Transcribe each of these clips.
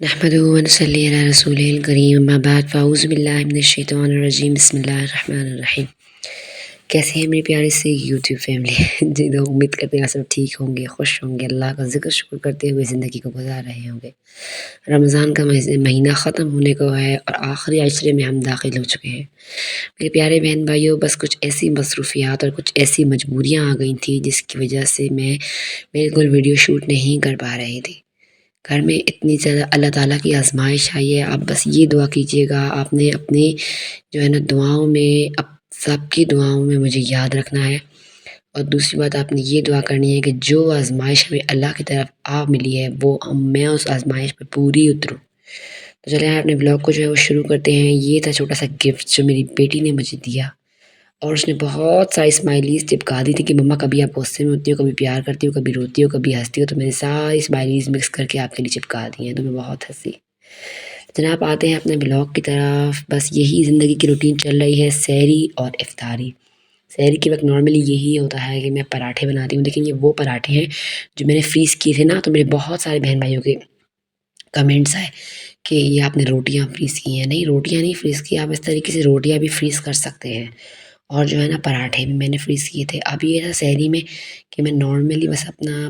نحمده ونصلي على رسوله الکریم اما بعد فاعوذ باللہ من الشیطان الرجیم بسم اللہ الرحمن الرحیم۔ کیسے ہیں میری پیاری سے یوٹیوب فیملی؟ جی تو امید کرتے ہیں سب ٹھیک ہوں گے، خوش ہوں گے، اللہ کا ذکر شکر کرتے ہوئے زندگی کو گزار رہے ہوں گے۔ رمضان کا مہینہ ختم ہونے کو ہے اور آخری عشرے میں ہم داخل ہو چکے ہیں۔ میرے پیارے بہن بھائیوں، بس کچھ ایسی مصروفیات اور کچھ ایسی مجبوریاں آ گئی تھیں جس کی وجہ سے میں بالکل ویڈیو شوٹ نہیں کر پا رہی تھی۔ گھر میں اتنی زیادہ اللہ تعالیٰ کی آزمائش آئی ہے۔ آپ بس یہ دعا کیجیے گا، آپ نے اپنی جو ہے نا دعاؤں میں، اب سب کی دعاؤں میں مجھے یاد رکھنا ہے۔ اور دوسری بات آپ نے یہ دعا کرنی ہے کہ جو آزمائش ہمیں اللہ کی طرف آ ملی ہے وہ میں اس آزمائش پہ پوری اتروں۔ تو چلیں اپنے بلاگ کو جو ہے وہ شروع کرتے ہیں۔ یہ تھا چھوٹا سا گفٹ جو میری بیٹی نے مجھے دیا، اور اس نے بہت ساری اسمائلیز چپکا دی تھی کہ مما کبھی آپ غصے میں ہوتی ہو، کبھی پیار کرتی ہو، کبھی روتی ہو، کبھی ہنستی ہو، تو میں نے ساری اسمائلیز مکس کر کے آپ کے لیے چپکا دی ہیں۔ تو میں بہت ہنسی۔ جناب آتے ہیں اپنے بلاگ کی طرف۔ بس یہی زندگی کی روٹین چل رہی ہے، سحری اور افطاری۔ سحری کے وقت نارملی یہی ہوتا ہے کہ میں پراٹھے بناتی ہوں، لیکن یہ وہ پراٹھے ہیں جو میں نے فریز کیے تھے نا، تو میرے بہت سارے بہن بھائیوں کے کمنٹس آئے کہ یہ آپ نے روٹیاں فریز کی ہیں۔ نہیں، روٹیاں نہیں فریز کی، آپ اس طریقے سے روٹیاں بھی فریز کر سکتے ہیں، اور جو ہے نا پراٹھے بھی میں نے فریز کیے تھے۔ اب یہ تھا سحری میں کہ میں نارملی بس اپنا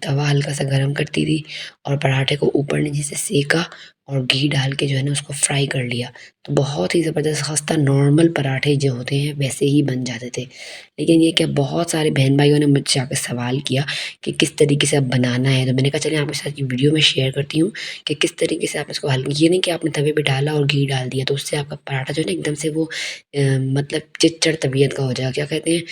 توا ہلکا سا گرم کرتی تھی اور پراٹھے کو اوپر نیچے سے سیکا اور گھی ڈال کے جو ہے نا اس کو فرائی کر لیا، تو بہت ہی زبردست خستہ نارمل پراٹھے جو ہوتے ہیں ویسے ہی بن جاتے تھے۔ لیکن یہ کہ بہت سارے بہن بھائیوں نے مجھ سے آ کے سوال کیا کہ کس طریقے سے اب بنانا ہے، تو میں نے کہا چلیں آپ کے ساتھ یہ ویڈیو میں شیئر کرتی ہوں کہ کس طریقے سے آپ اس کو یہ نہیں کہ آپ نے توے پہ ڈالا اور گھی ڈال دیا تو اس سے آپ کا پراٹھا جو ہے نا ایک دم سے وہ مطلب چچڑ طبیعت کا ہو جائے گا، کیا کہتے ہیں،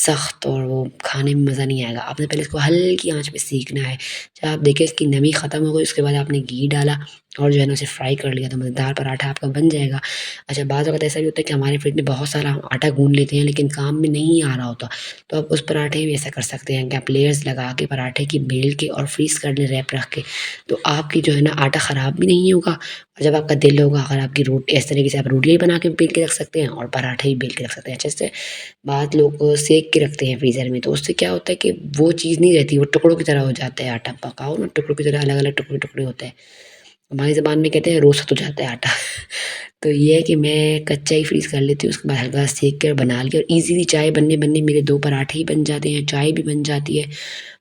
سخت، اور وہ کھانے میں مزہ نہیں آئے گا۔ آپ نے پہلے اس کو ہلکی آنچ پہ سیکنا ہے، جب آپ دیکھیں اس کی نمی ختم ہو گئی اس کے بعد آپ نے گھی ڈالا اور جو ہے نا اسے فرائی کر لیا تو مزیدار پراٹھا آپ کا بن جائے گا۔ اچھا، بعض وقت ایسا بھی ہوتا ہے کہ ہمارے فریج میں بہت سارا آٹا گوندھ لیتے ہیں لیکن کام میں نہیں آ رہا ہوتا، تو آپ اس پراٹھے میں ایسا کر سکتے ہیں کہ آپ لیئرز لگا کے پراٹھے کی بیل کے اور فریز کر لیں ریپ رکھ کے، تو آپ کی جو ہے نا آٹا خراب بھی نہیں ہوگا، اور جب آپ کا دل ہوگا اگر آپ کی روٹی اس طریقے سے آپ روٹیاں بنا کے بیل کے رکھ سکتے ہیں اور پراٹھے ہی بیل کے رکھ سکتے ہیں اچھے سے۔ بعض لوگ سیک کے رکھتے ہیں فریزر میں، تو اس سے کیا ہوتا ہے کہ وہ چیز نہیں رہتی، وہ ٹکڑوں کی طرح ہو جاتا ہے آٹا، پکاؤ نا ٹکڑوں کی طرح، الگ الگ ٹکڑے ٹکڑے ہوتے ہیں، ہماری زبان میں کہتے ہیں روسٹ ہو جاتا ہے آٹا۔ تو یہ ہے کہ میں کچا ہی فریز کر لیتی ہوں، اس کے بعد ہلکا سیک کے اور بنا لیا، اور ایزیلی چائے بننے میرے 2 پراٹھے ہی بن جاتے ہیں، چائے بھی بن جاتی ہے،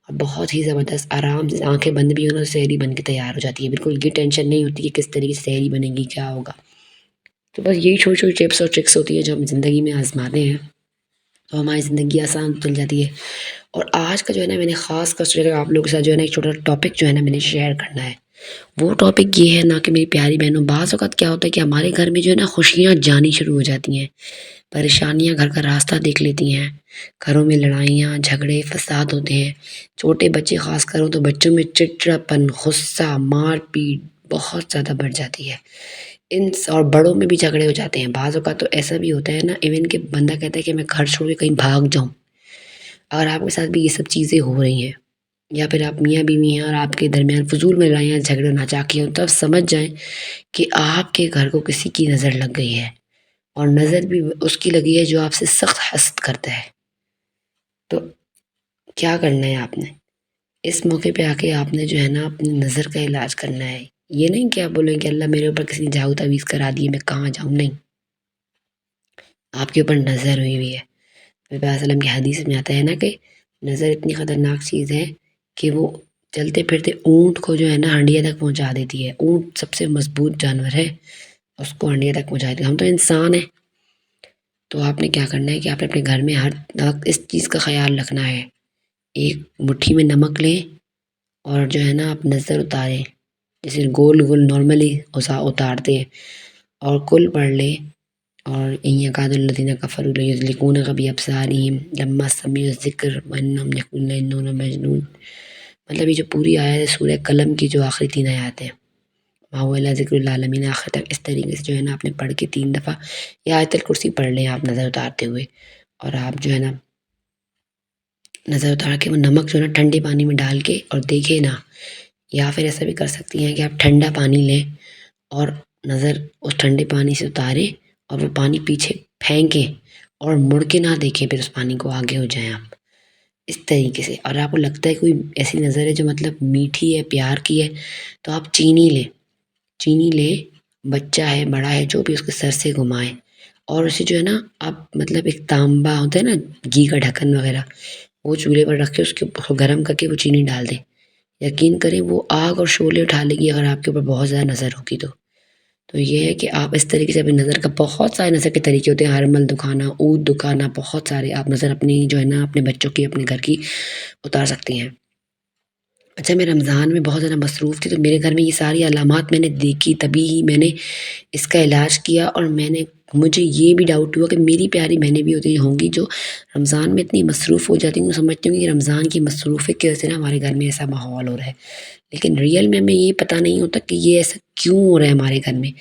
اور بہت ہی زبردست آرام سے آنکھیں بند بھی ہونا سحری بن کے تیار ہو جاتی ہے، بالکل یہ ٹینشن نہیں ہوتی کہ کس طریقے سے سحری بنے گی، کیا ہوگا۔ تو بس یہی چھوٹی چھوٹی ٹپس اور ٹرکس ہوتی ہیں جو ہم زندگی میں آزماتے ہیں تو ہماری زندگی آسان چل جاتی ہے۔ اور آج کا جو ہے نا میں نے خاص کر سوچا آپ لوگوں کے ساتھ جو ہے نا ایک چھوٹا ٹاپک جو ہے نا میں نے شیئر کرنا ہے۔ وہ ٹاپک یہ ہے نا کہ میری پیاری بہنوں، بعض اوقات کیا ہوتا ہے کہ ہمارے گھر میں جو ہے نا خوشیاں جانی شروع ہو جاتی ہیں، پریشانیاں گھر کا راستہ دیکھ لیتی ہیں، گھروں میں لڑائیاں جھگڑے فساد ہوتے ہیں، چھوٹے بچے خاص کر ہوں تو بچوں میں چڑچڑاپن، غصہ، مار پیٹ بہت زیادہ بڑھ جاتی ہے، اور بڑوں میں بھی جھگڑے ہو جاتے ہیں۔ بعض اوقات تو ایسا بھی ہوتا ہے نا ایون کہ بندہ کہتا ہے کہ میں گھر چھوڑ کے کہیں بھاگ جاؤں، اگر آپ کے ساتھ بھی یہ سب چیزیں ہو رہی ہیں، یا پھر آپ میاں بیوی ہیں اور آپ کے درمیان فضول میں لڑائیاں جھگڑے ناچاکی ہوں، تب سمجھ جائیں کہ آپ کے گھر کو کسی کی نظر لگ گئی ہے، اور نظر بھی اس کی لگی ہے جو آپ سے سخت حسد کرتا ہے۔ تو کیا کرنا ہے آپ نے اس موقع پہ آ کے، آپ نے جو ہے نا اپنی نظر کا علاج کرنا ہے۔ یہ نہیں کہ آپ بولیں کہ اللہ میرے اوپر کسی نے جادو تعویذ کرا دی ہے، میں کہاں جاؤں، نہیں، آپ کے اوپر نظر ہوئی ہوئی ہے۔ نبی صلی اللہ علیہ وسلم کی حدیث میں آتا ہے نا کہ نظر اتنی خطرناک چیز ہے کہ وہ چلتے پھرتے اونٹ کو جو ہے نا ہنڈیا تک پہنچا دیتی ہے۔ اونٹ سب سے مضبوط جانور ہے، اس کو ہنڈیا تک پہنچا دیتی ہے، ہم تو انسان ہیں۔ تو آپ نے کیا کرنا ہے کہ آپ نے اپنے گھر میں ہر وقت اس چیز کا خیال رکھنا ہے، ایک مٹھی میں نمک لیں اور جو ہے نا آپ نظر اتاریں، جیسے گول گول نارملی اتارتے ہیں، اور کل پڑھ لیں، اور ان یکاد الذین کفروا لیزلقون بابصارہم لما سمعوا الذکر وانہم یقولون انہ مجنون۔ مطلب یہ جو پوری آیت ہے سورہ قلم کی جو آخری 3 آیات ہیں، ما هو الا ذکر للعالمین، آخر تک اس طریقے سے جو ہے نا آپ نے پڑھ کے 3 دفعہ یا آیت الکرسی پڑھ لیں آپ نظر اتارتے ہوئے، اور آپ جو ہے نا نظر اتار کے وہ نمک جو ہے نا ٹھنڈے پانی میں ڈال کے اور دیکھیں نا، یا پھر ایسا بھی کر سکتی ہیں کہ آپ ٹھنڈا پانی لیں اور نظر اس ٹھنڈے پانی سے اتاریں اور وہ پانی پیچھے پھینکیں اور مڑ کے نہ دیکھیں، پھر اس پانی کو آگے ہو جائیں آپ اس طریقے سے۔ اور آپ کو لگتا ہے کوئی ایسی نظر ہے جو مطلب میٹھی ہے، پیار کی ہے، تو آپ چینی لیں چینی لیں، بچہ ہے بڑا ہے جو بھی، اس کے سر سے گھمائیں، اور اسے جو ہے نا آپ مطلب ایک تانبا ہوتا ہے نا گھی کا ڈھکن وغیرہ، وہ چولہے پر رکھ کے اس کے اوپر گرم کر کے وہ چینی ڈال دیں۔ یقین کریں وہ آگ اور شعلے اٹھا لے گی اگر آپ کے اوپر بہت زیادہ نظر ہوگی تو یہ ہے کہ آپ اس طریقے سے اپنی نظر کا، بہت سارے نظر کے طریقے ہوتے ہیں، ہرمل دکھانا، اود دکھانا، بہت سارے آپ نظر اپنی جو ہے نا اپنے بچوں کی، اپنے گھر کی اتار سکتی ہیں۔ اچھا میں رمضان میں بہت زیادہ مصروف تھی تو میرے گھر میں یہ ساری علامات میں نے دیکھی، تبھی ہی میں نے اس کا علاج کیا، اور مجھے یہ بھی ڈاؤٹ ہوا کہ میری پیاری بہنیں بھی ہوتی ہوں گی جو رمضان میں اتنی مصروف ہو جاتی ہیں، سمجھتی ہوں کہ رمضان کی مصروفیت کی وجہ سے نا ہمارے گھر میں ایسا ماحول ہو رہا ہے، لیکن ریئل میں ہمیں یہ پتہ نہیں ہوتا کہ یہ ایسا کیوں ہو رہا ہے ہمارے گھر میں۔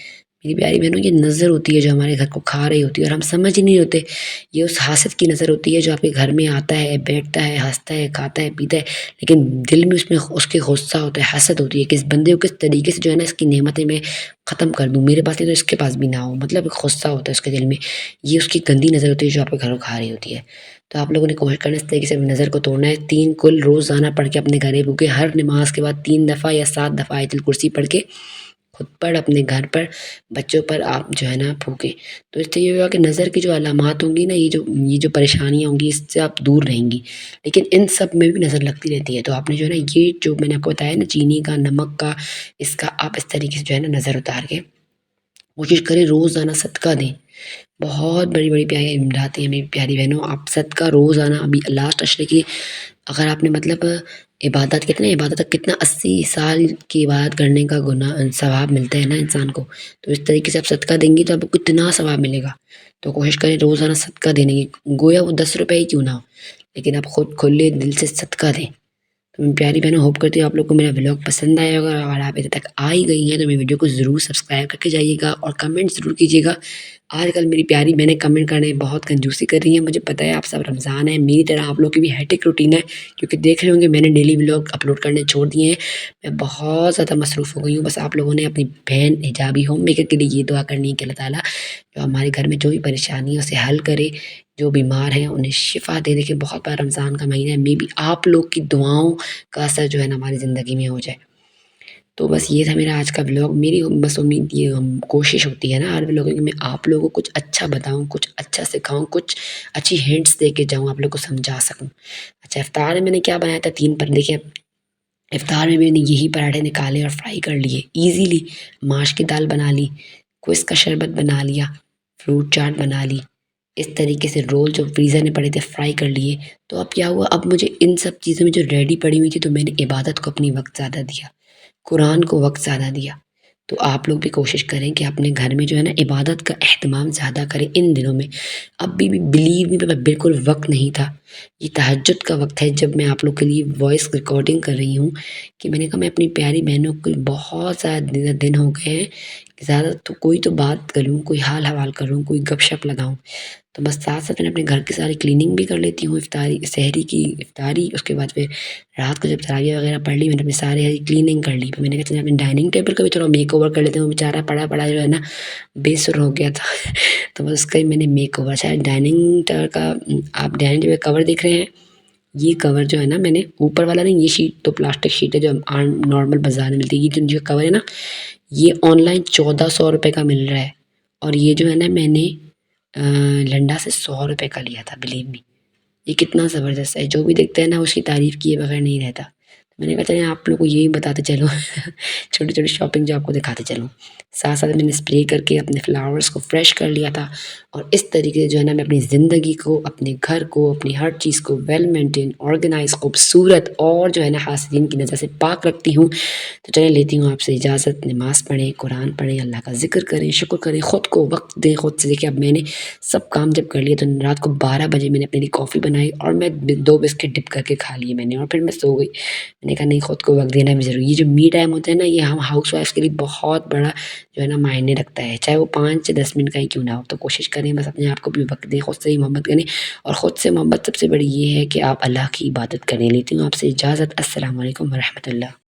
میری پیاری بہنوں، یہ نظر ہوتی ہے جو ہمارے گھر کو کھا رہی ہوتی ہے، اور ہم سمجھ ہی نہیں ہوتے، یہ اس حاسد کی نظر ہوتی ہے جو آپ کے گھر میں آتا ہے، بیٹھتا ہے، ہنستا ہے، کھاتا ہے، پیتا ہے، لیکن دل میں اس کے غصہ ہوتا ہے، حسد ہوتی ہے کہ اس بندے کو کس طریقے سے جو ہے نا اس کی نعمتیں میں ختم کر دوں، میرے پاس نہیں تو اس کے پاس بھی نہ ہو، مطلب ایک غصہ ہوتا ہے اس کے دل میں، یہ اس کی گندی نظر ہوتی ہے جو آپ کے گھر کو کھا رہی ہوتی ہے۔ تو آپ لوگوں نے کوشش کرنا اس طریقے سے اپنی نظر کو توڑنا ہے، 3 کل روزانہ پڑھ کے اپنے گھر بھوکے، ہر نماز کے بعد 3 دفعہ یا 7 دفعہ آیت الکرسی پڑھ کے خود پر، اپنے گھر پر، بچوں پر آپ جو ہے نا پھونکیں۔ تو اس سے یہ ہوگا کہ نظر کی جو علامات ہوں گی نا، یہ جو پریشانیاں ہوں گی، اس سے آپ دور رہیں گی، لیکن ان سب میں بھی نظر لگتی رہتی ہے۔ تو آپ نے جو ہے نا یہ جو میں نے آپ کو بتایا نا چینی کا، نمک کا، اس کا آپ اس طریقے سے جو ہے نا نظر اتار کے کوشش کریں روزانہ صدقہ دیں۔ بہت بڑی بڑی پیاری امداد ہیں میری پیاری بہنوں، آپ صدقہ روزانہ، ابھی لاسٹ اشرے کی اگر آپ نے مطلب عبادت کتنے، عبادت کتنا 80 سال کی عبادت کرنے کا گناہ ثواب ملتا ہے نا انسان کو، تو اس طریقے سے آپ صدقہ دیں گی تو آپ کو کتنا ثواب ملے گا۔ تو کوشش کریں روزانہ صدقہ دینے کی، گویا وہ 10 روپے ہی کیوں نہ ہو، لیکن آپ خود کھلے دل سے صدقہ دیں۔ تو میں پیاری بہنوں ہوپ کرتی ہوں آپ لوگ کو میرا ولاگ پسند آیا ہوگا، اگر آپ ابھی تک آ ہی گئی ہیں تو میری ویڈیو کو ضرور سبسکرائب کر کے جائیے گا، اور کمنٹ ضرور کیجیے گا۔ آج کل میری پیاری بہنیں کمنٹ کرنے بہت کنجوسی کر رہی ہیں، مجھے پتہ ہے آپ سب رمضان ہے، میری طرح آپ لوگ کی بھی ہیٹک روٹین ہے، کیونکہ دیکھ رہے ہوں گے میں نے ڈیلی ولاگ اپلوڈ کرنے چھوڑ دیے ہیں، میں بہت زیادہ مصروف ہو گئی ہوں۔ بس آپ لوگوں نے اپنی بہن حجابی ہوم میکر کے لیے یہ دعا کرنی ہے کہ اللہ تعالیٰ جو ہمارے گھر میں جو بھی پریشانی ہے اسے حل کرے، جو بیمار ہیں انہیں شفا دے۔ دیکھیں بہت بار رمضان کا مہینہ ہے، میں بھی آپ لوگ کی دعاؤں کا اثر جو ہے نا ہماری زندگی میں ہو جائے۔ تو بس یہ تھا میرا آج کا ولاگ، میری بس امید یہ کوشش ہوتی ہے نا ہر ولاگ کہ میں آپ لوگوں کو کچھ اچھا بتاؤں، کچھ اچھا سکھاؤں، کچھ اچھی ہنٹس دے کے جاؤں، آپ لوگ کو سمجھا سکوں۔ اچھا افطار میں نے کیا بنایا تھا، 3 پر دیکھیں، افطار میں نے یہی پراٹھے نکالے اور فرائی کر لیے ایزیلی، ماش کی دال بنا لی، کوئس کا شربت بنا لیا، فروٹ چاٹ بنا لی، اس طریقے سے رول جو فریزر میں پڑے تھے فرائی کر لیے۔ تو اب کیا ہوا، اب مجھے ان سب چیزوں میں جو ریڈی پڑی ہوئی تھی تو میں نے عبادت کو اپنی وقت زیادہ دیا، قرآن کو وقت زیادہ دیا۔ تو آپ لوگ بھی کوشش کریں کہ اپنے گھر میں جو ہے نا عبادت کا اہتمام زیادہ کریں ان دنوں میں۔ اب بھی بلیو می بالکل وقت نہیں تھا، یہ تہجد کا وقت ہے جب میں آپ لوگ کے لیے وائس ریکارڈنگ کر رہی ہوں، کہ میں نے کہا میں اپنی پیاری بہنوں کو بہت زیادہ دن ہو گئے ہیں، زیادہ تو کوئی تو بات کروں، کوئی حال حوال کروں، کوئی گپ شپ لگاؤں، تو بس ساتھ ساتھ میں اپنے گھر کی ساری کلیننگ بھی کر لیتی ہوں، سحری کی افطاری، اس کے بعد پھر رات کو جب تراویح وغیرہ پڑھ لی میں نے اپنی ساری کلیننگ کر لی، پھر میں نے کہا چلیں اپنے ڈائننگ ٹیبل کا بھی تھوڑا میک اوور کر لیتے ہیں، وہ بیچارہ پڑا پڑا جو ہے نا بے سر ہو گیا تھا تو بس اس کا ہی میں نے میک اوور، شاید ڈائننگ ٹیبل کا، آپ ڈائننگ ٹیبل کور دیکھ رہے ہیں، یہ کور جو ہے نا میں نے اوپر والا نہیں، یہ شیٹ تو پلاسٹک شیٹ ہے جو نارمل بازار میں ملتی ہے، یہ جو کور ہے نا یہ آن لائن 1400 روپے کا مل رہا ہے، اور یہ جو ہے نا میں نے لنڈا سے 100 روپے کا لیا تھا، بلیو می یہ کتنا زبردست ہے، جو بھی دیکھتا ہے نا اس کی تعریف کیے بغیر نہیں رہتا۔ میں نے کہا چلیں آپ لوگ کو یہی بتاتے چلو چھوٹی چھوٹی شاپنگ جو آپ کو دکھاتے چلوں، ساتھ ساتھ میں نے اسپرے کر کے اپنے فلاورس کو فریش کر لیا تھا، اور اس طریقے سے جو ہے نا میں اپنی زندگی کو، اپنے گھر کو، اپنی ہر چیز کو ویل مینٹین، آرگنائز، خوبصورت اور جو ہے نا حاسدین کی نظر سے پاک رکھتی ہوں۔ تو چلیں لیتی ہوں آپ سے اجازت، نماز پڑھیں، قرآن پڑھیں، اللہ کا ذکر کریں، شکر کریں، خود کو وقت دیں، خود سے دیکھیں اب میں نے سب کام جب کر لیے تو رات کو 12 بجے میں نے اپنے لیے کافی بنائی، اور میں 2 بسکٹ ڈپ کر کے کھا لیے میں نے، اور پھر میں سو گئی۔ میں نے کہا نہیں، خود کو وقت دینا بھی ضروری ہے، یہ جو می ٹائم ہوتا ہے نا یہ ہم ہاؤس وائف کے لیے بہت بڑا جو ہے نا معنی رکھتا ہے، چاہے وہ 5 سے 10 منٹ کا ہی کیوں نہ ہو۔ تو کوشش کریں بس اپنے آپ کو بھی وقت دیں، خود سے ہی محبت کریں، اور خود سے محبت سب سے بڑی یہ ہے کہ آپ اللہ کی عبادت کریں۔ لیتی ہوں آپ سے اجازت، السلام علیکم ورحمۃ اللہ۔